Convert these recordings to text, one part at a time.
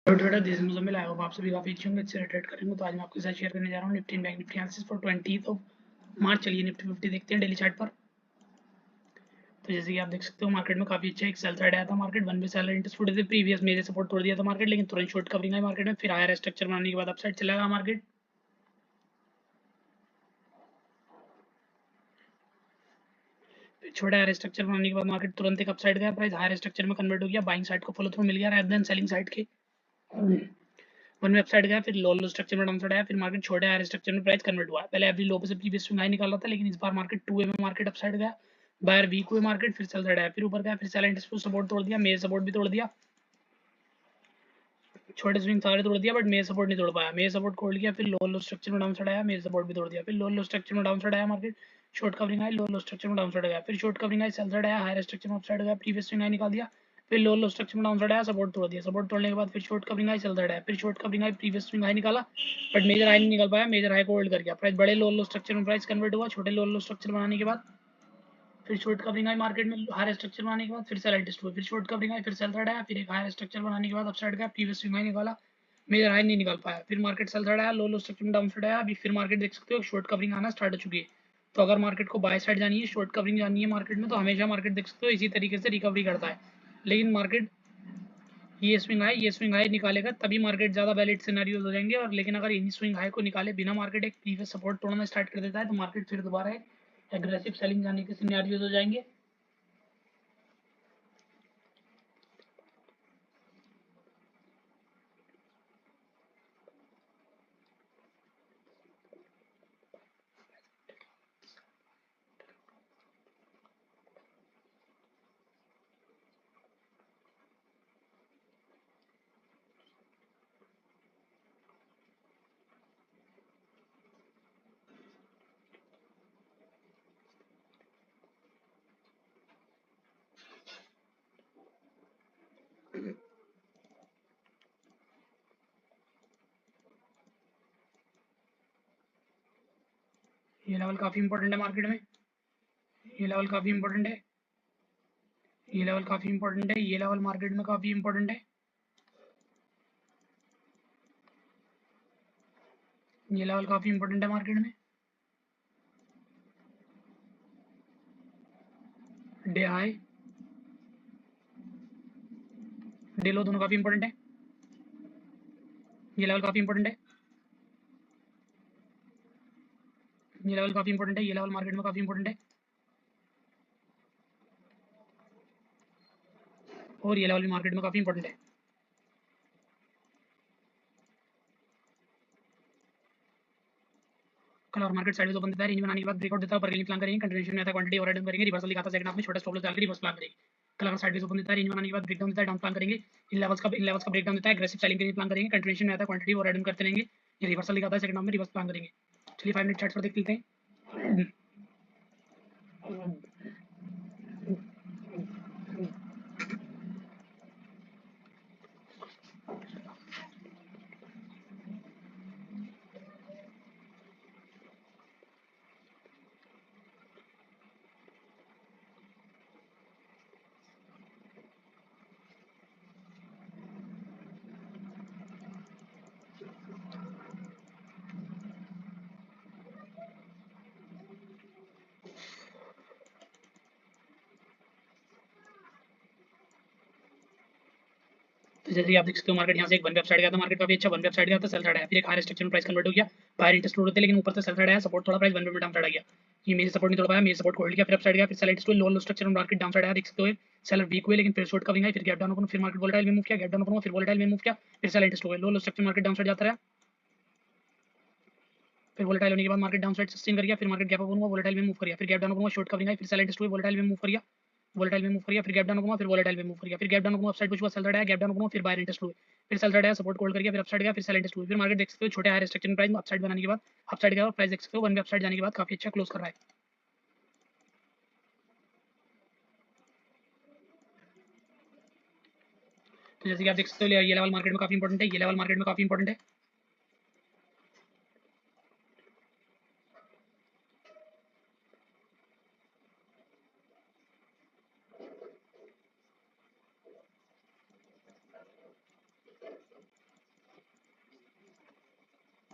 Trader this मुझे I hope आप सभी काफी अच्छे होंगे, अच्छे से ट्रेड करेंगे। तो आज मैं आपके साथ शेयर करने जा रहा हूँ Nifty bank Nifty analysis for 20th of March. चलिए निफ्टी 50 देखते हैं डेली चार्ट पर। तो जैसे कि आप देख सकते हो मार्केट में काफी अच्छा एक सेल साइड आया था। Market one way seller interest थे, प्रीवियस मेरे सपोर्ट तोड़ दिया था मार्केट, लेकिन तुरंत शॉर्ट कवरिंग आई मार्केट में। फिर हायर स्ट्रक्चर बनाने के बाद अपसाइड चला गया मार्केट। छोटा हायर स्ट्रक्चर बनाने के बाद मार्केट तुरंत एक अपसाइड गया, प्राइस हायर स्ट्रक्चर में कन्वर्ट हो गया, बाइंग साइड को फॉलो थ्रू मिल गया रादर देन सेलिंग साइड के। वन में अपसाइड गया, फिर लो स्ट्रक्चर में डाउन साइड आया, फिर मार्केट छोटे हायर स्ट्रक्चर में प्राइस कन्वर्ट हुआ। पहले एवरी लो पे से प्रीवियस स्विंग हाई निकाल रहा था, लेकिन इस बार मार्केट 2 में मार्केट अपसाइड गया, बायर वीक हुए मार्केट, फिर सेल साइड आया, फिर ऊपर गया, फिर सेल एंड सपोर्ट तोड़ दिया, मेरे सपोर्ट भी तोड़ दिया। छोटे स्विंग सारे तोड़ दिया, बट मेरे सपोर्ट नहीं तोड़ पाया। मेरे सपोर्ट खोल गया, फिर लो स्ट्रक्चर में डाउन साइड आया, मेरे सपोर्ट भी तोड़ दिया, फिर लो स्ट्रक्चर में डाउन साइड आया मार्केट, शॉर्ट कवरिंग आई, लो स्ट्रक्चर में डाउन साइड गया, फिर शॉर्ट कवरिंग आई, सेल साइड आया, हायर स्ट्रक्चर में अपसाइड गया, प्रीवियस स्विंग हाई निकाल दिया, फिर लो स्ट्रक्चर में डाउन साइड आया, सपोर्ट तोड़ दिया, सपोर्ट तोड़ने के बाद फिर शॉर्ट कवरिंग आई, सेल साइड आया, फिर शॉर्ट कवरिंग आई, प्रीवियस स्विंग हाई निकाला, बट मेजर हाई नहीं निकल पाया, मेजर हाई को होल्ड कर गया। प्राइस बड़े लो स्ट्रक्चर में प्राइस कन्वर्ट हुआ, छोटे लो स्ट्रक्चर बनाने के बाद फिर शॉर्ट कवरिंग आई मार्केट में, हायर स्ट्रक्चर बनाने के बाद फिर सेल एडजस्ट हुआ, फिर शॉर्ट कवरिंग आई, फिर सेल साइड आया, फिर एक हायर स्ट्रक्चर बनाने के बाद अपसाइड गया, प्रीवियस स्विंग हाई निकाला, मेजर हाई नहीं निकाल पाया, फिर मार्केट सेल साइड आया, लो स्ट्रक्चर में डाउन साइड आया। अभी फिर मार्केट देख सकते हो शॉर्ट कवरिंग आना स्टार्ट हो चुकी है। तो अगर मार्केट को बाय साइड जानी है, शॉर्ट कवरिंग जानी है मार्केट में, तो हमेशा मार्केट देख सकते हो इसी तरीके से रिकवरी करता है। लेकिन मार्केट ये स्विंग हाई निकालेगा तभी मार्केट ज्यादा वैलिड सिनेरियोज हो जाएंगे। और लेकिन अगर इन स्विंग हाई को निकाले बिना मार्केट एक प्रीवियस सपोर्ट तोड़ना स्टार्ट कर देता है, तो मार्केट फिर दोबारा एग्रेसिव सेलिंग जाने के सिनेरियोज हो जाएंगे। ये लेवल काफी इंपॉर्टेंट है मार्केट में, ये लेवल काफी इंपॉर्टेंट है, ये लेवल काफी इंपॉर्टेंट है, ये लेवल मार्केट में काफी इंपॉर्टेंट है, ये लेवल काफी इंपॉर्टेंट है मार्केट में। डे हाई डे लो दोनों काफी इंपॉर्टेंट है, ये लेवल काफी इंपॉर्टेंट है, ये लेवल काफी इंपॉर्टेंट है, ये लेवल मार्केट में काफी इंपॉर्टेंट है, और ये लेवल भी मार्केट में काफी इंपॉर्टेंट है। कल और मार्केट साइड ओपन देता है, रेंज बनाने के बाद ब्रेकआउट देता है, ऊपर के लिए प्लान करेंगे, कंटिन्यूएशन में आता है, क्वांटिटी ओवर रिटर्न करेंगे, रिवर्सल दिखाता है सेकंड हाफ में, छोटा स्टॉप लॉस डाल के रिवर्स प्लान करेंगे। कल अगर साइड ओपन देता है, रेंज बनाने के बाद ब्रेकडाउन देता है, डाउन प्लान करेंगे, इन लेवल्स का ब्रेकडाउन देता है, एग्रेसिव सेलिंग के लिए प्लान करेंगे, कंटिन्यूएशन में आता है, क्वांटिटी ओवर रिटर्न करते रहेंगे, ये रिवर्सल दिखाता है सेकंड हाफ में, रिवर्स प्लान करेंगे। चलिए 5 मिनट चार्ट पर देख लेते हैं। तो जैसे कि आप देख सकते हो मार्केट यहाँ से एक वन वेबसाइट गया था, मार्केट काफी अच्छा वन वेबसाइट गया था, सेल साइड आया, फिर एक हायर स्ट्रक्चर में प्राइस कन्वर्ट हो गया, बाहर इंटरेस्ट होते लेकिन ऊपर से सेल साइड आया, सपोर्ट थोड़ा प्राइस वन वे में डाउन साइड आ गया। ये मेरे सपोर्ट नहीं तोड़ पाया, मेरे सपोर्ट को होल्ड किया, फिर अपसाइड गया, फिर सेल इंटरेस्ट लो स्ट्रक्चर में मार्केट डाउन साइड आया, देख सकते हो सेलर वीक हुए, लेकिन फिर शॉर्ट कवरिंग आई, फिर गैप डाउन ओपन, फिर मार्केट वोलेटाइल में मूव किया, गैप डाउन ओपन हुआ, फिर वोलेटाइल में मूव किया, फिर सेल इंटरेस्ट हो गया, लो स्ट्रक्चर मार्केट डाउन साइड जाता रहा, फिर वोलेटाइल होने के बाद मार्केट डाउन साइड सस्टेन कर गया, फिर मार्केट गैप ओपन हुआ, वोलेटाइल में मूव कर गया, फिर गैप डाउन ओपन हुआ, शॉर्ट कवरिंग आई, फिर सेल इंटरेस्ट हुई, वोलेटाइल में मूव कर गया, वोलेटाइल में मूव कर गया, फिर गैप डाउन ओपन हुआ, फिर वोलेटाइल में मूव कर गया, फिर गैप डाउन ओपन हुआ, अपसाइड कुछ हुआ, सेल साइड आया, गैप डाउन ओपन हुआ, फिर बायर इंटरेस्ट हुई, फिर सेल साइड आया, सपोर्ट होल्ड कर गया, फिर अपसाइड गया, फिर सेल इंटरेस्ट हुई, फिर मार्केट देख सकते हो छोटे हायर स्ट्रक्चर में प्राइस अपसाइड बनाने के बाद अपसाइड गया, प्राइस देख सकते हो वन वे अपसाइड जाने के बाद काफी अच्छा क्लोज कर रहा है। तो जैसे कि आप देख सकते हो ये लेवल मार्केट में काफी इंपॉर्टेंट है, ये लेवल मार्केट में काफी इंपॉर्टेंट है।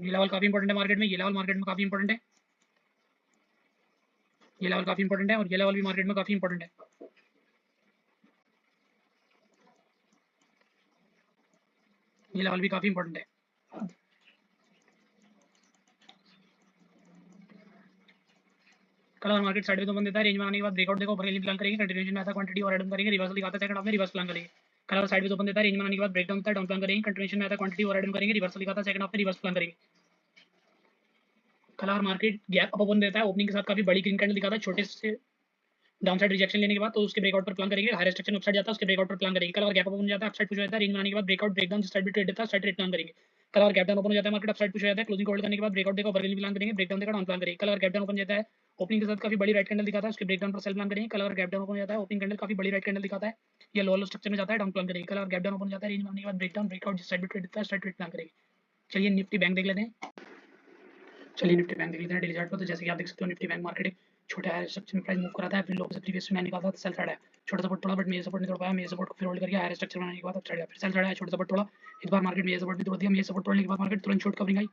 ये लेवल काफी इंपॉर्टेंट है मार्केट में, ये लेवल मार्केट में काफी इंपॉर्टेंट है, ये लेवल काफी इंपॉर्टेंट है और ये लेवल भी मार्केट में काफी इंपॉर्टेंट है। ये लेवल भी काफी इंपॉर्टेंट है। कल और मार्केट साइड में तो बंद देता है, रेंज में आने के बाद ब्रेकआउट देखो, ऊपर के लिए प्लान करेंगे, कंटिन्यूएशन में ऐसा क्वांटिटी और ऐड करेंगे, रिवर्सल दिखाता है सेकंड हाफ में, रिवर्स प्लान करेंगे। कल और साइड में तो बंद देता है, रेंज में आने के बाद ब्रेकडाउन होता है, डाउन प्लान करेंगे, कंटिन्यूएशन में ऐसा क्वांटिटी और ऐड करेंगे, रिवर्सल दिखाता है सेकंड हाफ में, रिवर्स प्लान करेंगे। कल और मार्केट गैप अप ओपन देता है, ओपनिंग के साथ काफी बड़ी ग्रीन कैंडल दिखाता है, छोटे से डाउनसाइड रिजेक्शन लेने के बाद तो उसके ब्रेकआउट पर प्लान करेंगे, हायर स्ट्रक्चर अपसाइड जाता है उसके ब्रेकआउट पर प्लान करेंगे। कल और गैप अप ओपन जाता है, अपसाइड पुश हो जाता है, रेंज में आने के बाद ब्रेकआउट ब्रेकडाउन साइड भी ट्रेड देता है, साइड ट्रेड प्लान करेंगे। कल और गैप डाउन ओपन हो जाता है, मार्केट अपसाइड पुश हो जाता है, क्लोजिंग होल्ड करने के बाद ब्रेकआउट देखो, ऊपर के लिए प्लान करेंगे, ब्रेकडाउन देखो, डाउन प्लान करेंगे। कल और गैप डाउन ओपन जाता है, ओपनिंग के साथ काफी बड़ी राइट कैंडल दिखाता है, उसके ब्रेकडाउन पर सेल प्लान करेंगे। कल और गैप डाउन ओपन जाता है, ओपनिंग कैंडल काफी बड़ी राइट कैंडल दिखाता है, ये लोअर स्ट्रक्चर में जाता है, डाउन प्लान करेंगे। कल और गैप डाउन ओपन जाता है, रेंज में आने के बाद ब्रेकडाउन ब्रेकआउट जिस साइड भी ट्रेड देता है साइड ट्रेड प्लान करेंगे। चलिए निफ्टी बैंक देख लेते हैं। चलिए निफ्टी बैंक देख लेते हैं डेली चार्ट पर। तो जैसे कि आप देख सकते हो निफ्टी बैंक मार्केट छोटे हायर स्ट्रक्चर में प्राइस मूव कराता है, फिर लोग से प्रीवियस में निकालता है, सेल साइड है, छोटा सपोर्ट थोड़ा बट मेजर सपोर्ट नहीं तोड़ पाया, मेजर सपोर्ट को फिर होल्ड करके हायर स्ट्रक्चर बनाने के बाद अपसाइड गया, फिर सेल साइड है, छोटा सपोर्ट थोड़ा, इस बार मार्केट मेजर सपोर्ट भी तोड़ दिया, मेजर सपोर्ट तोड़ने के बाद मार्केट तुरंत शॉर्ट कवरिंग आई,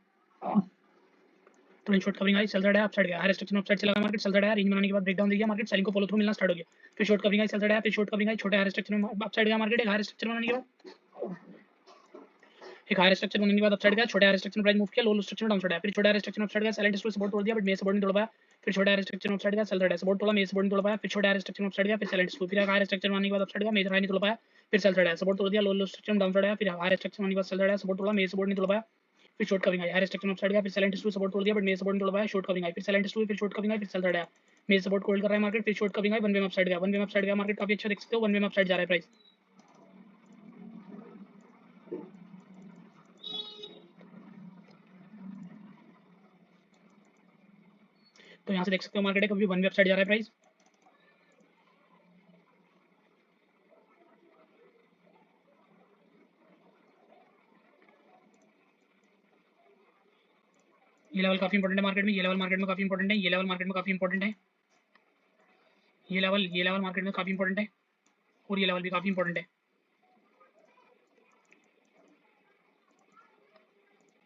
तुरंत शॉर्ट कवरिंग आई, सेल साइड है, अपसाइड गया, हायर स्ट्रक्चर में अपसाइड चला गया मार्केट, सेल साइड है, रेंज बनाने के बाद ब्रेकडाउन दिया, मार्केट सेलिंग को फॉलो थ्रू मिलना स्टार्ट हो गया, फिर शॉर्ट कवरिंग आई, सेल साइड है, फिर शॉर्ट कवरिंग आई, छोटे हायर स्ट्रक्चर में अपसाइड गया मार्केट, एक हायर स्ट्रक्चर बनाने के बाद एक हायर स्ट्रक्चर बनने के बाद अपसाइड गया, छोटे हायर स्ट्रक्चर में प्राइस मूव किया, लो स्ट्रक्चर में डाउनसाइड है, फिर छोटे हायर स्ट्रक्चर में अपसाइड गया, सेलेंट स्टॉक सपोर्ट तोड़ दिया बट मेजर सपोर्ट नहीं तोड़ पाया, फिर छोटे हायर स्ट्रक्चर में अपसाइड गया, सेल साइड है, सपोर्ट तोड़ा, मेजर सपोर्ट नहीं तोड़ पाया, फिर छोटे हायर स्ट्रक्चर में अपसाइड गया, फिर सेलेंट स्टॉक, फिर हायर स्ट्रक्चर बनने के बाद अपसाइड गया, मेजर हाई नहीं तोड़ पाया, फिर सेल साइड है, सपोर्ट तोड़ दिया, लो स्ट्रक्चर में डाउनसाइड है, फिर हायर स्ट्रक्चर बनने के बाद सेल साइड है, सपोर्ट तोड़ा, मेजर सपोर्ट नहीं तोड़ पाया, फिर शॉर्ट कविंग आई, हायर स्ट्रक्चर में अपसाइड गया, फिर सेलेंट स्टॉक सपोर्ट तोड़ दिया बट मेजर सपोर्ट नहीं तोड़ पाया, शॉर्ट कविंग आई, फिर सेलेंट स्टॉक, फिर शॉर्ट कविंग आई, फिर सेल साइड है, मेजर सपोर्ट होल्ड कर रहा है मार्केट, फिर शॉर्ट कविंग आई, वन वे में अपसाइड गया, वन वे में अपसाइड गया मार्केट, काफी अच्छा देख सकते हो, वन वे में अपसाइड जा रहा है प्राइस। तो यहाँ से देख सकते हो मार्केट है कभी वन वे अपसाइड जा रहा है प्राइस। ये लेवल काफी इंपॉर्टेंट है मार्केट में, ये लेवल मार्केट में काफी इंपॉर्टेंट है, ये लेवल मार्केट में काफी इंपॉर्टेंट है, ये लेवल मार्केट में काफी इंपॉर्टेंट है और ये लेवल भी काफी इंपॉर्टेंट है।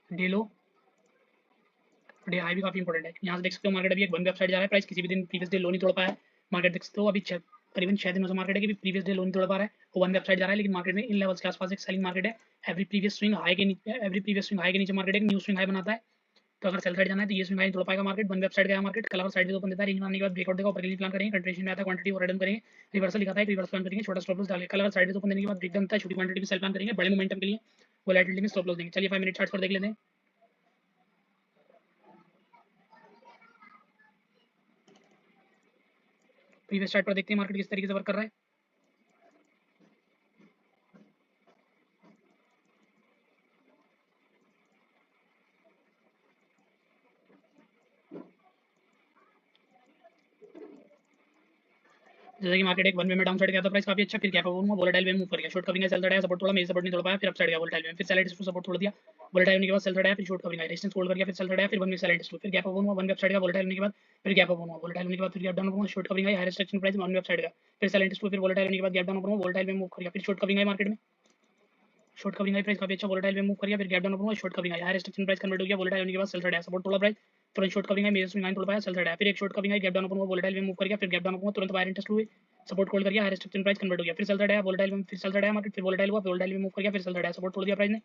डे लो डे हाई भी काफी इंपॉर्टेंट है, यहाँ से देख सकते हो मार्केट अभी एक वन वे अपसाइड जा रहा है प्राइस, किसी भी दिन प्रीवियस डे लो नहीं तोड़ पाया है मार्केट, देख सकते हो अभी करीबन 6 दिनों से मार्केट है कि प्रीवियस डे लो नहीं तोड़ पा रहा है, वो वन वे अपसाइड जा रहा है, लेकिन मार्केट में इन लेवल्स के आसपास एक सेलिंग मार्केट है, एवरी प्रीवियस स्विंग हाई के नीचे मार्केट एक न्यू स्विंग हाई बनाता है, तो अगर सेल साइड जाना है तो ये स्विंग हाई तोड़ पाएगा मार्केट, वन वे अपसाइड गया मार्केट, कल और साइड में ओपन देता है, रेंज बनाने के बाद ब्रेकआउट देगा, ऊपर के लिए प्लान करेंगे, कंट्रीब्यूशन में आता है, क्वांटिटी और रिटर्न करेंगे, रिवर्सल दिखाता है, रिवर्स प्लान करेंगे, छोटा स्टॉप लॉस डालेंगे, कल और साइड में ओपन देने के बाद ब्रेक डाउन होता है, छोटी क्वांटिटी में सेल प्लान करेंगे, बड़े मोमेंटम के लिए वोलेटिलिटी में स्टॉप लॉस देंगे। चलिए 5 मिनट चार्ट पर देख लेते हैं। प्रीवियस चार्ट पर देखते हैं मार्केट किस तरीके से वर्क कर रहा है। जैसे कि मार्केट एक वन वे में डाउन साइड गया था प्राइस काफी अच्छा, फिर गैप अप हुआ, वोलेटाइल में मूव कर गया, शॉर्ट कविंग सेल साइड है, सपोर्ट थोड़ा, मेजर सपोर्ट नहीं तोड़ पाया, फिर अपसाइड गया वोलेटाइल में, फिर सेलेक्ट इसको सपोर्ट तोड़ दिया, वोलेटाइल होने के बाद सेल साइड है, फिर शॉर्ट कविंग है, रेजिस्टेंस होल्ड कर गया, फिर सेल साइड है, फिर वन में सेलेक्ट इसको, फिर गैप अप हुआ, वन वे अपसाइड गया, वोलेटाइल होने के बाद फिर गैप अप हुआ, वोलेटाइल होने के बाद फिर गैप डाउन हुआ, शॉर्ट कविंग है, higher structure price one way upside गया, फिर सेलेक्ट इसको, फिर वोलेटाइल होने के बाद गैप डाउन हुआ, वोलेटाइल में मूव कर गया, फिर शॉर्ट कविंग है मार्केट में, शॉर्ट कविंग आई प्राइस काफी अच्छा, वोलेटाइल में मूव कर गया, फिर गैप डाउन हुआ, शॉर्ट कविंग आई, हायर स्ट्रक्चर प्राइस कन्वर्ट हो गया, वोलेटाइल होने के बाद सेल साइड है, सपोर्ट तोड़ा प्राइस, तुरंत शॉर्ट कविंग है, मेजर स्विंग लाइन तोड़ पाया, सेल साइड है, फिर एक शॉर्ट कविंग है, गैप डाउन हुआ, वोलेटाइल में मूव कर गया, फिर गैप डाउन हुआ, तुरंत बायर इंटरेस्ट हुए, सपोर्ट होल्ड कर गया, हायर स्ट्रक्चर प्राइस कन्वर्ट हो गया, फिर सेल साइड है, वोलेटाइल में फिर सेल साइड है मार्केट, फिर वोलेटाइल हुआ, वोलेटाइल में मूव कर गया, फिर सेल साइड है, सपोर्ट तोड़ दिया प्राइस ने,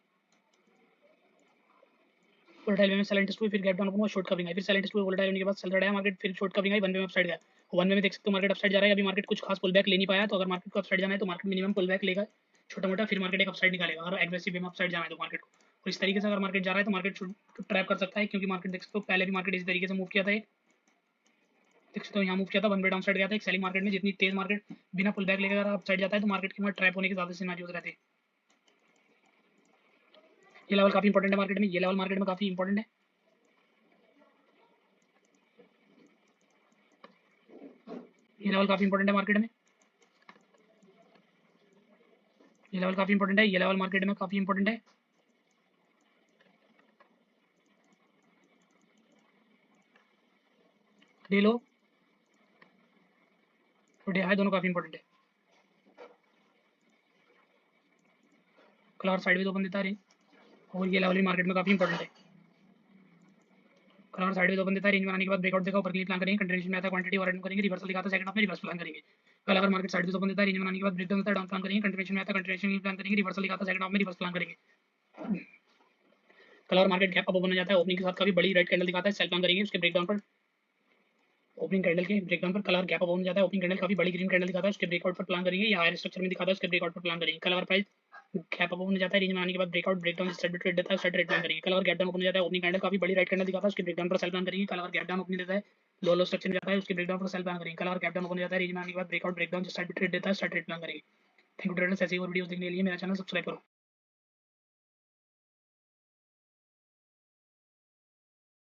वोलेटाइल में सेल इंटरेस्ट हुई, फिर गैप डाउन हुआ, शॉर्ट कविंग है, फिर सेल इंटरेस्ट हुई, वोलेटाइल होने के बाद सेल साइड है मार्केट, फिर शॉर्ट कविंग है, वन वे में अपसाइड गया, वन वे में देख सकते हो मार्केट अपसाइड जा रहा है, अभी मार्केट कुछ खास पुल बैक ले नहीं पाया, तो अगर मार्केट को अपसाइड जाना है तो मार्केट मिनिमम पुल बैक लेगा छोटा मोटा, फिर मार्केट एक अपसाइड निकालेगा, अगर एग्रेसिव वे में अपसाइड जाना है तो मार्केट को, और इस तरीके से अगर मार्केट जा रहा है तो मार्केट ट्रैप कर सकता है, क्योंकि मार्केट देख सकते हो पहले भी मार्केट इस तरीके से मूव किया था, देख सकते हो यहाँ मूव किया था, वन वे डाउन साइड गया था एक सेलिंग मार्केट में, जितनी तेज मार्केट बिना पुल बैक लेकर अगर अपसाइड जाता है तो मार्केट के वहाँ ट्रैप होने के ज्यादा सिनेरियोज रहते हैं। ये लेवल काफी इंपॉर्टेंट है मार्केट में, ये लेवल मार्केट में काफी इंपॉर्टेंट है, ये लेवल काफी इंपॉर्टेंट है मार्केट में, ये लेवल काफी इंपॉर्टेंट है, ये लेवल मार्केट में काफी इंपॉर्टेंट है, डे लो और डे हाई दोनों काफी इंपॉर्टेंट है, कलर साइड भी तो ओपन देता है, और ये लेवल भी मार्केट में काफी इंपॉर्टेंट है। कलर साइड ओपन देता है, रेंज बनाने के बाद ब्रेकआउट देगा, ऊपर के लिए प्लान करेंगे, कंटिन्यूएशन में आता है, क्वांटिटी ओवरराइड करेंगे, रिवर्सल दिखाता है, सेकंड हाफ में रिवर्स प्लान करेंगे। कल अगर मार्केट साइड ओपन देता है, रेंज बनाने के बाद ब्रेकडाउन देता है, डाउन प्लान करेंगे, कंटिन्यूएशन में आता है, कंटिन्यूएशन में प्लान करेंगे, रिवर्सल दिखाता है, सेकंड हाफ में रिवर्स प्लान करेंगे। कल और मार्केट गैप अप ओपन हो जाता है, ओपनिंग के साथ काफी बड़ी रेड कैंडल दिखाता है, सेल प्लान करेंगे उसके ब्रेकडाउन पर। ओपनिंग कैंडल के ब्रेकडाउन पर कलर गैप अप ओपन हो जाता है, ओपनिंग कैंडल काफी बड़ी ग्रीन कैंडल दिखाता है, उसके ब्रेकआउट पर प्लान करेंगे, या हायर स्ट्रक्चर में दिखाता है उसके ब्रेकआउट पर प्लान करेंगे। Colour price gap up open हो जाता है, रेंज बनाने के बाद ब्रेकआउट ब्रेकडाउन स्टार्ट ट्रेड देता है, स्टार्ट ट्रेड प्लान करेंगे। कलर गैप डाउन ओपन हो जाता है, ओपनिंग कैंडल काफी बड़ी रेड कैंडल दिखाता है, उसके ब्रेकडाउन पर सेल प्लान करेंगे। कलर गैप डाउन ओपन देता है, लो स्ट्रक्चर में जाता है, उसके ब्रेकडाउन पर सेल प्लान करेंगे। कलर गैप डाउन ओपन हो जाता है, रेंज बनाने के बाद ब्रेकआउट ब्रेकडाउन स्टार्ट ट्रेड देता है, स्टार्ट ट्रेड प्लान करेंगे। थैंक यू ट्रेडर्स, ऐसी और वीडियोस देखने के लिए मेरा चैनल सब्सक्राइब करो।